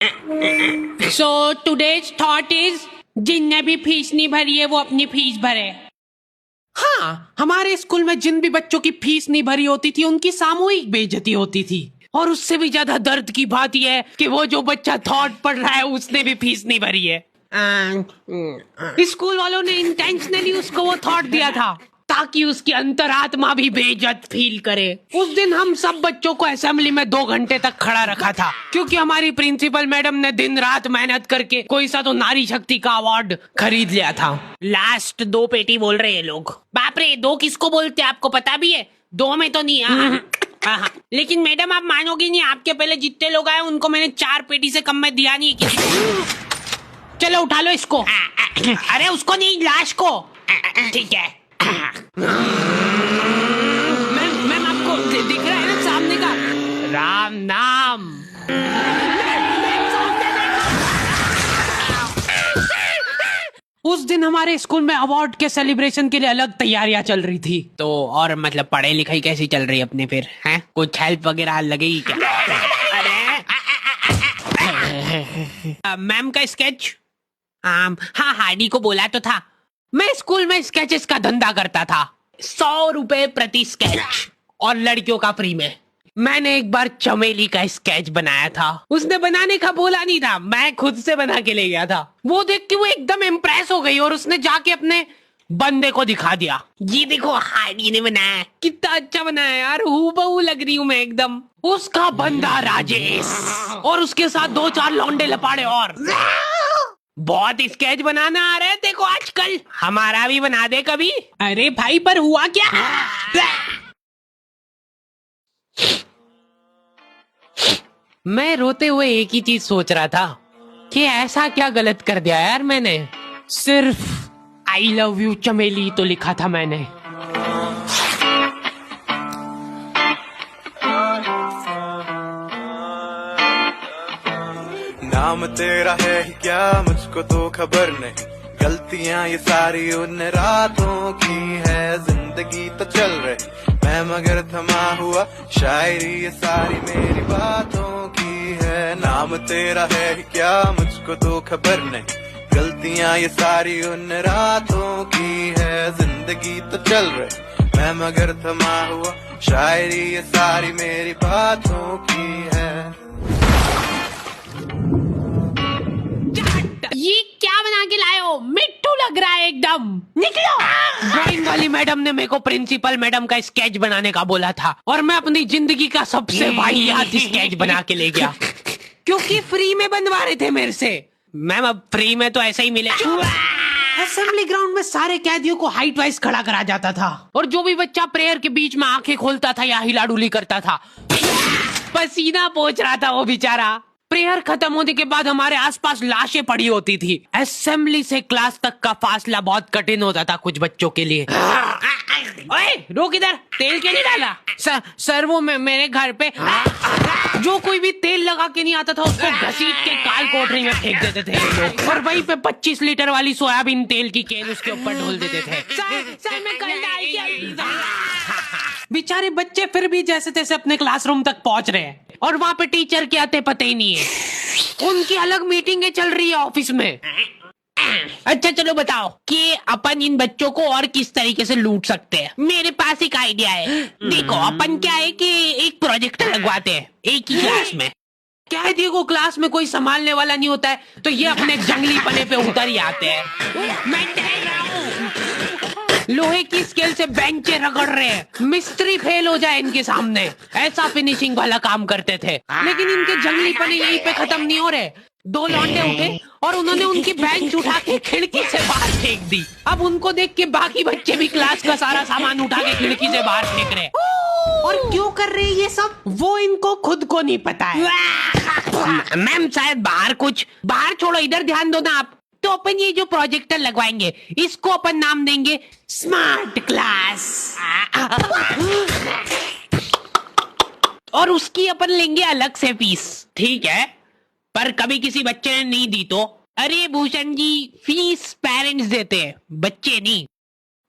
So today's thought is, जिनने भी fees नहीं भरी है वो अपनी फीस भरे। हाँ, हमारे स्कूल में जिन भी बच्चों की फीस नहीं भरी होती थी उनकी सामूहिक बेइज्जती होती थी। और उससे भी ज्यादा दर्द की बात यह है कि वो जो बच्चा थॉट पढ़ रहा है उसने भी फीस नहीं भरी है। स्कूल वालों ने इंटेंशनली उसको वो थॉट दिया था ताकि उसकी अंतरात्मा भी बेइज्जत फील करे। उस दिन हम सब बच्चों को असेंबली में 2 घंटे तक खड़ा रखा था क्योंकि हमारी प्रिंसिपल मैडम ने दिन रात मेहनत करके कोई सा तो नारी शक्ति का अवार्ड खरीद लिया था। लास्ट 2 पेटी बोल रहे हैं लोग। बाप रे, 2 किसको बोलते हैं आपको पता भी है? 2 में तो नहीं। हाँ। लेकिन मैडम आप मानोगी नहीं, आपके पहले जितने लोग आए उनको मैंने 4 पेटी से कम में दिया नहीं किसी को। चलो उठा लो इसको। अरे उसको नहीं, लाश को। ठीक है। मैम आपको दिख रहा है ना सामने का राम नाम। उस दिन हमारे स्कूल में अवार्ड के सेलिब्रेशन के लिए अलग तैयारियां चल रही थी। तो और मतलब पढ़ाई लिखाई कैसी चल रही है अपने फिर? हैं कुछ हेल्प वगैरह लगेगी क्या? अरे मैम का स्केच। हाँ, हार्डी को बोला तो था। मैं स्कूल में स्केचेस का धंधा करता था, 100 रुपए प्रति स्केच और लड़कियों का फ्री में। मैंने एक बार चमेली का स्केच बनाया था। उसने बनाने का बोला नहीं था, मैं खुद से बना के ले गया था। वो देख के वो एकदम इम्प्रेस हो गई और उसने जाके अपने बंदे को दिखा दिया, ये देखो हार्डी ने बनाया, कितना अच्छा बनाया यार, हूबहू लग रही हूँ मैं एकदम। उसका बंदा राजेश और उसके साथ 2-4 लौंडे लपाड़े और। बहुत स्केच बनाना आ रहा है देखो आजकल, हमारा भी बना दे कभी। अरे भाई पर हुआ क्या? मैं रोते हुए एक ही चीज सोच रहा था कि ऐसा क्या गलत कर दिया यार मैंने। सिर्फ आई लव यू चमेली तो लिखा था मैंने। नाम तेरा है ही क्या मुझको तो खबर नहीं, गलतियां ये सारी उन रातों की है, जिंदगी तो चल रही मैं मगर थमा हुआ, शायरी ये सारी मेरी बातों की है। नाम तेरा है ही क्या मुझको तो खबर नहीं, गलतियां ये सारी उन रातों की है, जिंदगी तो चल रही मैं मगर थमा हुआ, शायरी ये सारी मेरी बातों की है। ये क्या बना के लाए हो? मिट्टू लग रहा है एकदम। निकलो। ड्राइंग वाली मैडम ने मेरे को प्रिंसिपल मैडम का स्केच बनाने का बोला था और मैं अपनी जिंदगी का सबसे वाहियात स्केच बना के ले गया क्योंकि फ्री में बनवा रहे थे मेरे से। मैम अब फ्री में तो ऐसे ही मिले। असेंबली ग्राउंड में सारे कैदियों को हाइट वाइज खड़ा करा जाता था और जो भी बच्चा प्रेयर के बीच में आंखें खोलता था या हिला डुली करता था, पसीना पोंछ रहा था वो बेचारा। प्रेयर खत्म होने के बाद हमारे आसपास लाशें पड़ी होती थी। असेंबली से क्लास तक का फासला बहुत कठिन होता था कुछ बच्चों के लिए। ओए रोक इधर, तेल क्यों नहीं डाला? सर वो मेरे घर पे जो कोई भी तेल लगा के नहीं आता था उसको घसीट के काल कोठरी में फेंक देते थे लोग और वहीं पे 25 लीटर वाली सोयाबीन तेल की केन उसके ऊपर ढोल देते थे। सर मैं कल बेचारे बच्चे फिर भी जैसे तैसे अपने क्लासरूम तक पहुंच रहे हैं और वहाँ पे टीचर के आते पते ही नहीं है। उनकी अलग मीटिंगें चल रही है ऑफिस में। अच्छा चलो बताओ कि अपन इन बच्चों को और किस तरीके से लूट सकते हैं। मेरे पास एक आइडिया है। देखो अपन क्या है कि एक प्रोजेक्टर लगवाते हैं एक ही क्लास में। कैदियों को क्लास में कोई संभालने वाला नहीं होता है तो ये अपने जंगली पने पे उतर ही आते हैं। मैं डर रहा हूँ, लोहे की स्केल से बेंचे रगड़ रहे हैं, मिस्त्री फेल हो जाए इनके सामने, ऐसा फिनिशिंग वाला काम करते थे। लेकिन इनके जंगली पने यहीं पे खत्म नहीं हो रहे। 2 लौंडे उठे और उन्होंने उनकी बेंच उठा के खिड़की से बाहर फेंक दी। अब उनको देख के बाकी बच्चे भी क्लास का सारा सामान उठा के खिड़की से बाहर फेंक रहे। और क्यों कर रहे हैं ये सब वो इनको खुद को नहीं पता है। मैम शायद बाहर छोड़ो, इधर ध्यान दो ना आप। तो अपन ये जो प्रोजेक्टर लगवाएंगे इसको अपन नाम देंगे स्मार्ट क्लास और उसकी अपन लेंगे अलग से फीस। ठीक है, पर कभी किसी बच्चे ने नहीं दी तो? अरे भूषण जी, फीस पेरेंट्स देते हैं, बच्चे नहीं।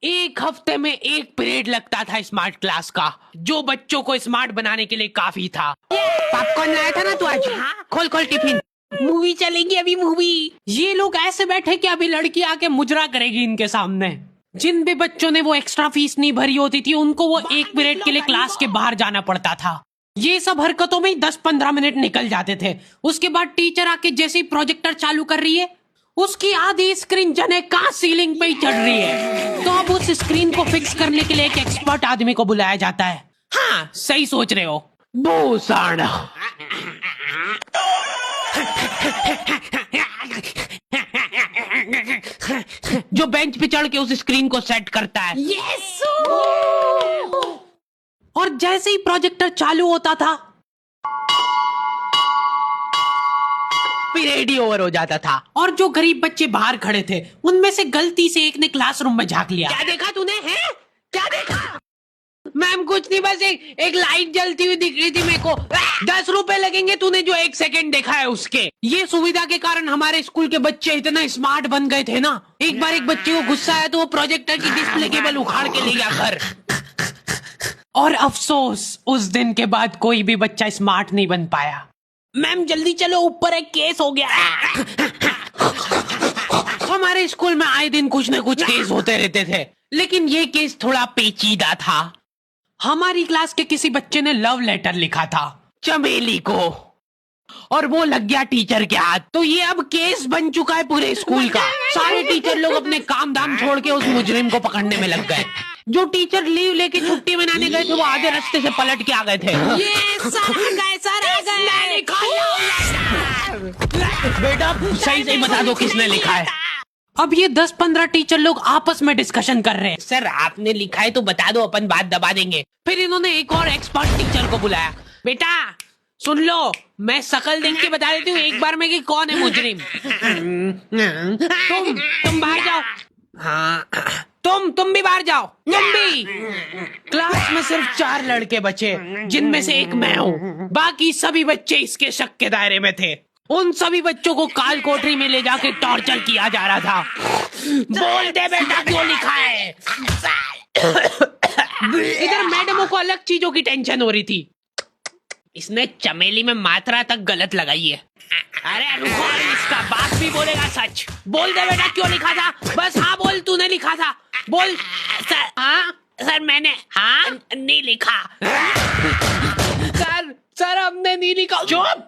1 हफ्ते में 1 पीरियड लगता था स्मार्ट क्लास का, जो बच्चों को स्मार्ट बनाने के लिए काफी था। पॉपकॉर्न लाया था ना तू आज? हाँ। खोल टिफिन। मूवी चलेगी अभी मूवी। ये लोग ऐसे बैठे कि अभी लड़की आके मुजरा करेगी इनके सामने। जिन भी बच्चों ने वो एक्स्ट्रा फीस नहीं भरी होती थी उनको वो 1 पीरियड के लिए क्लास के बाहर जाना पड़ता था। ये सब हरकतों में ही 10-15 मिनट निकल जाते थे। उसके बाद टीचर आके जैसे ही प्रोजेक्टर चालू कर रही है उसकी आधी स्क्रीन जने कहां सीलिंग पे ही चढ़ रही है। तो अब उस स्क्रीन को फिक्स करने के लिए एक एक्सपर्ट आदमी को बुलाया जाता है। हाँ सही सोच रहे हो भूषण। जो बेंच पे चढ़ के उस स्क्रीन को सेट करता है। यस। और जैसे ही प्रोजेक्टर चालू होता था पीरियड ही ओवर हो जाता था और जो गरीब बच्चे बाहर खड़े थे उनमें से गलती से एक ने क्लासरूम में झांक लिया। क्या देखा तूने? है क्या देखा? मैम कुछ नहीं, बस एक लाइट जलती हुई दिख रही थी मेरे को। 10 रुपए लगेंगे तूने जो 1 सेकंड देखा है उसके। ये सुविधा के कारण हमारे स्कूल के बच्चे इतना स्मार्ट बन गए थे ना। एक बार एक बच्चे को गुस्सा आया तो वो प्रोजेक्टर की डिस्प्ले केबल उखाड़ के ले गया घर। और अफसोस उस दिन के बाद कोई भी बच्चा स्मार्ट नहीं बन पाया। मैम जल्दी चलो ऊपर एक केस हो गया। हमारे स्कूल में आए दिन कुछ न कुछ केस होते रहते थे लेकिन ये केस थोड़ा पेचीदा था। हमारी क्लास के किसी बच्चे ने लव लेटर लिखा था चमेली को और वो लग गया टीचर के हाथ। तो ये अब केस बन चुका है पूरे स्कूल का। सारे टीचर लोग अपने काम धाम छोड़ के उस मुजरिम को पकड़ने में लग गए। जो टीचर लीव लेके छुट्टी मनाने गए थे वो आधे रास्ते से पलट के आ गए थे। ये सर आ गए। बेटा सही सही बता दो किसने लिखा है। अब ये 10-15 टीचर लोग आपस में डिस्कशन कर रहे हैं। सर आपने लिखा है तो बता दो, अपन बात दबा देंगे। फिर इन्होंने एक और एक्सपर्ट टीचर को बुलाया। बेटा सुन लो, मैं शकल देख के बता देती हूँ एक बार में कि कौन है मुजरिम। तुम बाहर जाओ। हाँ तुम भी बाहर जाओ। तुम भी। क्लास में सिर्फ 4 लड़के बचे जिनमें से एक मैं हूँ। बाकी सभी बच्चे इसके शक के दायरे में थे। उन सभी बच्चों को काल कोठरी में ले जाके टॉर्चर किया जा रहा था। बोल दे बेटा क्यों लिखा है। इधर मैडमों को अलग चीजों की टेंशन हो रही थी। इसने चमेली में मात्रा तक गलत लगाई है। अरे रुको, इसका बाप भी बोलेगा सच। बोल दे बेटा क्यों लिखा था। बस हाँ बोल, तूने लिखा था। बोल। सर हाँ सर मैंने हाँ नहीं लिखा। सर हमने नहीं लिखा। चुप।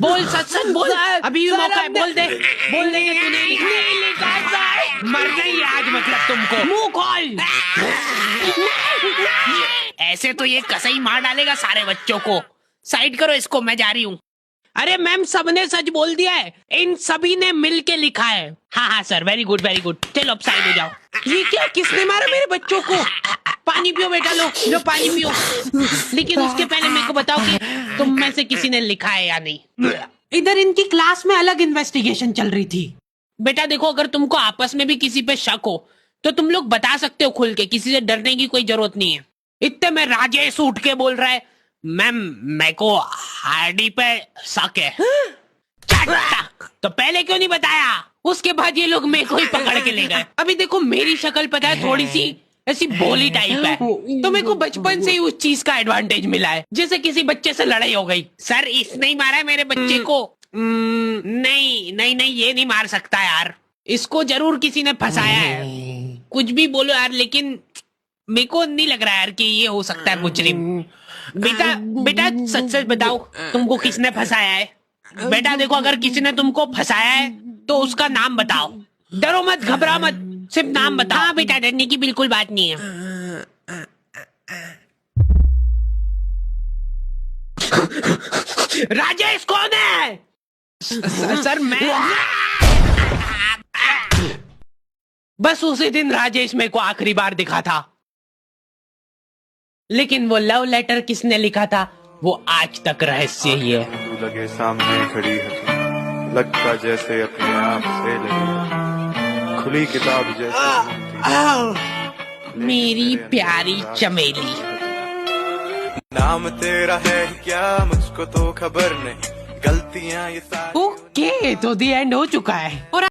बोल सच बोल। अभी भी मौका है, बोल दे कि तूने लिखा सर। मरना ही आज मतलब तुमको। मुंह खोल। ऐसे तो ये कसाई मार डालेगा सारे बच्चों को। साइड करो इसको, मैं जा रही हूँ। अरे मैम सबने सच बोल दिया है। इन सभी ने मिल के लिखा है। हाँ sir, very good very good. चलो अब साइड हो जाओ। ये क्या, किसने मारा मेरे बच्चों को? पानी पियो बेटा, लो पानी पियो। लेकिन उसके पहले मेरे को बताओ कि तुम में से किसी ने लिखा है या नहीं। इधर इनकी क्लास में अलग इन्वेस्टिगेशन चल रही थी। बेटा देखो, अगर तुमको आपस में भी किसी पे शक हो तो तुम लोग बता सकते हो खुल के, किसी से डरने की कोई जरूरत नहीं है। इतने में राजेश उठ के बोल रहा है, मैम मेरे को हार्डी पे शक है। तो पहले क्यों नहीं बताया? उसके बाद ये लोग मेरे को ही पकड़ के ले गए। अभी देखो मेरी शक्ल पता है थोड़ी सी ऐसी बोली टाइप है, तो मेरे को बचपन से ही उस चीज का एडवांटेज मिला है। जैसे किसी बच्चे से लड़ाई हो गई, सर इसने ही मारा है मेरे बच्चे को। नहीं ये नहीं मार सकता यार, इसको जरूर किसी ने फंसाया है। कुछ भी बोलो यार, लेकिन मेरे को नहीं लग रहा यार कि ये हो सकता है मुजरिम। बेटा सच बताओ, तुमको किसने फंसाया है? बेटा देखो, अगर किसी ने तुमको फंसाया है तो उसका नाम बताओ। डरो मत, घबरा मत, सिर्फ नाम बताओ। हाँ बेटा, डरने की बिल्कुल बात नहीं है। राजेश कौन है? सर मैं। बस उसी दिन राजेश मेरे को आखिरी बार दिखा था, लेकिन वो लव लेटर किसने लिखा था वो आज तक रहस्य ही है। तू लगे सामने खड़ी है, लगता जैसे अपने आप से लगी, खुली किताब जैसे मेरी प्यारी चमेली। नाम तेरा है क्या मुझको तो खबर नहीं, गलतियां ये सारी। ओके, तो दी एंड हो चुका है। और